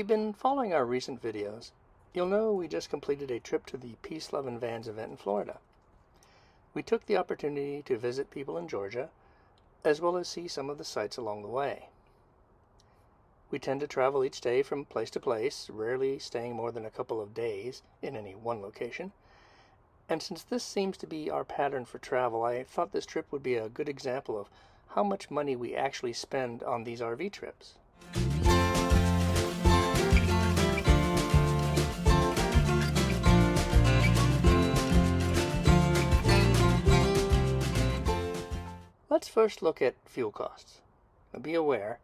you've been following our recent videos, you'll know we just completed a trip to the Peace, Love, and Vans event in Florida. We took the opportunity to visit people in Georgia, as well as see some of the sights along the way. We tend to travel each day from place to place, rarely staying more than a couple of days in any one location. And since this seems to be our pattern for travel, I thought this trip would be a good example of how much money we actually spend on these RV trips. Let's first look at fuel costs. Now be aware,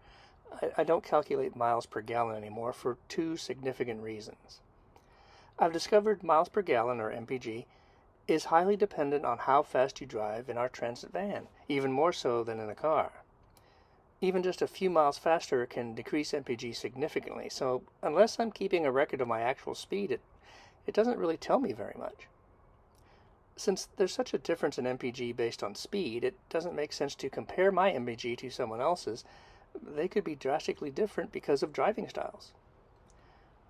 I don't calculate miles per gallon anymore for two significant reasons. I've discovered miles per gallon, or MPG, is highly dependent on how fast you drive in our transit van, even more so than in a car. Even just a few miles faster can decrease MPG significantly, so unless I'm keeping a record of my actual speed, it doesn't really tell me very much. Since there's such a difference in MPG based on speed, it doesn't make sense to compare my MPG to someone else's. They could be drastically different because of driving styles.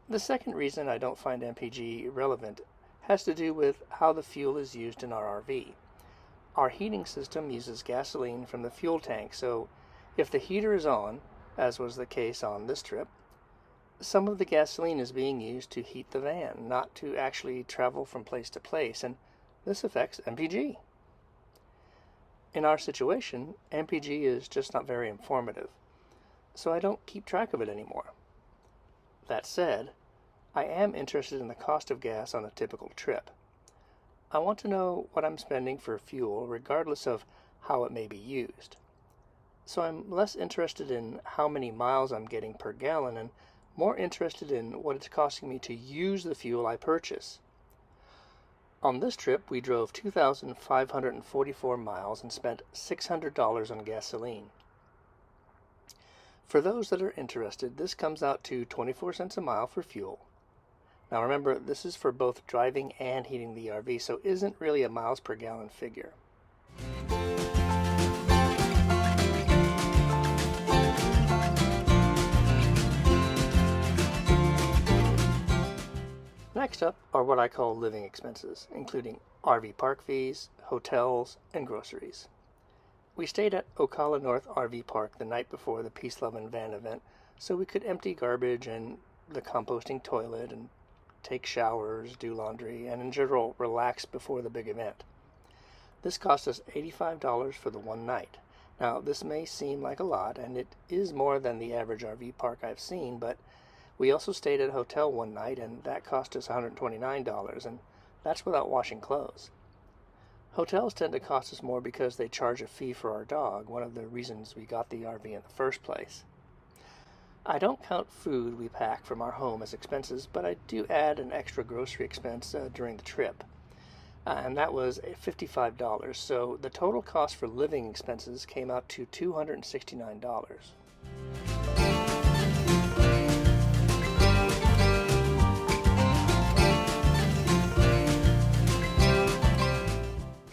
The second reason I don't find MPG relevant has to do with how the fuel is used in our RV. Our heating system uses gasoline from the fuel tank, so if the heater is on, as was the case on this trip, some of the gasoline is being used to heat the van, not to actually travel from place to place, and this affects MPG. In our situation, MPG is just not very informative, so I don't keep track of it anymore. That said, I am interested in the cost of gas on a typical trip. I want to know what I'm spending for fuel regardless of how it may be used. So I'm less interested in how many miles I'm getting per gallon and more interested in what it's costing me to use the fuel I purchase. On this trip, we drove 2,544 miles and spent $600 on gasoline. For those that are interested, this comes out to 24 cents a mile for fuel. Now remember, this is for both driving and heating the RV, so isn't really a miles per gallon figure. Next up are what I call living expenses, including RV park fees, hotels, and groceries. We stayed at Ocala North RV Park the night before the Peace, Love, and Van event, so we could empty garbage and the composting toilet and take showers, do laundry, and in general relax before the big event. This cost us $85 for the one night. Now, this may seem like a lot, and it is more than the average RV park I've seen, but we also stayed at a hotel one night, and that cost us $129, and that's without washing clothes. Hotels tend to cost us more because they charge a fee for our dog, one of the reasons we got the RV in the first place. I don't count food we pack from our home as expenses, but I do add an extra grocery expense during the trip, and that was $55, so the total cost for living expenses came out to $269.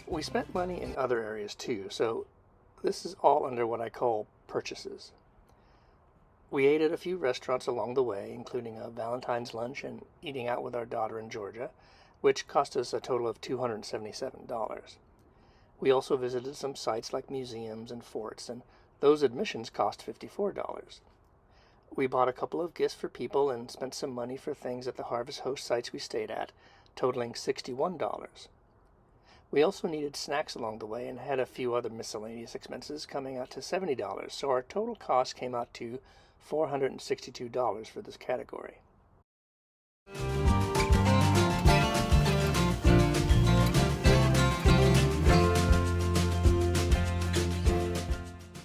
We spent money in other areas too, so this is all under what I call purchases. We ate at a few restaurants along the way, including a Valentine's lunch and eating out with our daughter in Georgia, which cost us a total of $277. We also visited some sites like museums and forts, and those admissions cost $54. We bought a couple of gifts for people and spent some money for things at the Harvest Host sites we stayed at, totaling $61. We also needed snacks along the way and had a few other miscellaneous expenses coming out to $70, so our total cost came out to $462 for this category.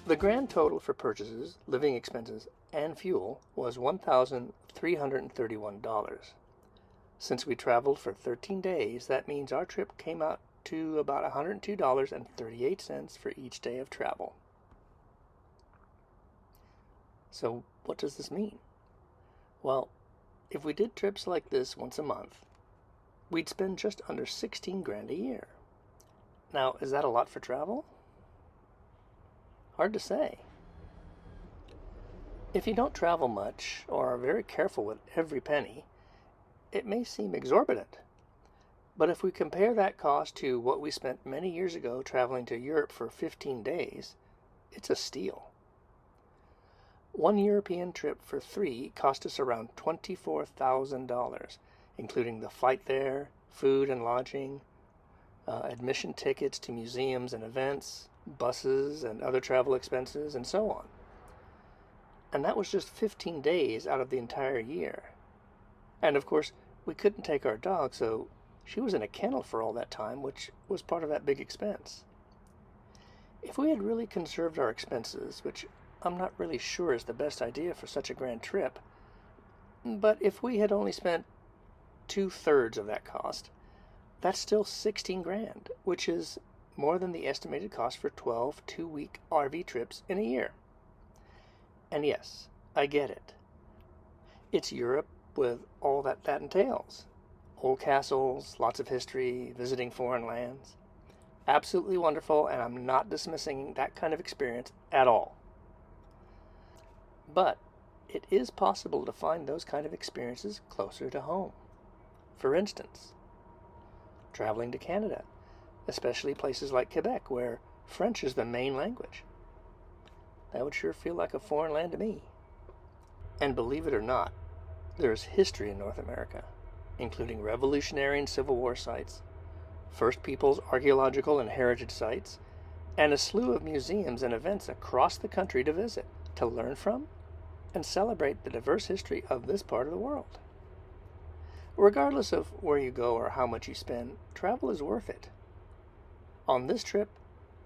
The grand total for purchases, living expenses, and fuel was $1,331. Since we traveled for 13 days, that means our trip came out to about $102.38 for each day of travel. So what does this mean? Well, if we did trips like this once a month, we'd spend just under 16 grand a year. Now, is that a lot for travel? Hard to say. If you don't travel much or are very careful with every penny, it may seem exorbitant. But if we compare that cost to what we spent many years ago traveling to Europe for 15 days, it's a steal. One European trip for 3 cost us around $24,000, including the flight there, food and lodging, admission tickets to museums and events, buses and other travel expenses, and so on. And that was just 15 days out of the entire year. And of course, we couldn't take our dog, so she was in a kennel for all that time, which was part of that big expense. If we had really conserved our expenses, which I'm not really sure is the best idea for such a grand trip, but if we had only spent 2/3 of that cost, that's still 16 grand, which is more than the estimated cost for 12 two-week RV trips in a year. And yes, I get it. It's Europe with all that entails. Old castles, lots of history, visiting foreign lands. Absolutely wonderful, and I'm not dismissing that kind of experience at all. But it is possible to find those kind of experiences closer to home. For instance, traveling to Canada, especially places like Quebec, where French is the main language. That would sure feel like a foreign land to me. And believe it or not, there is history in North America, including Revolutionary and Civil War sites, First Peoples archaeological and heritage sites, and a slew of museums and events across the country to visit, to learn from, and celebrate the diverse history of this part of the world. Regardless of where you go or how much you spend, travel is worth it. On this trip,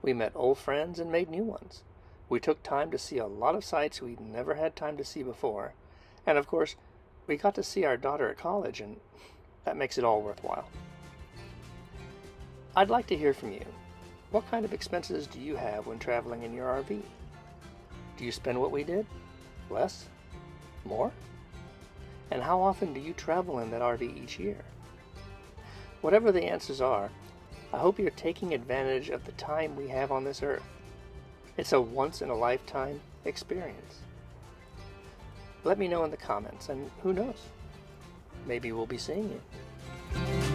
we met old friends and made new ones. We took time to see a lot of sights we'd never had time to see before, and of course, we got to see our daughter at college, and that makes it all worthwhile. I'd like to hear from you. What kind of expenses do you have when traveling in your RV? Do you spend what we did? Less? More? And how often do you travel in that RV each year? Whatever the answers are, I hope you're taking advantage of the time we have on this earth. It's a once-in-a-lifetime experience. Let me know in the comments, and who knows, maybe we'll be seeing you.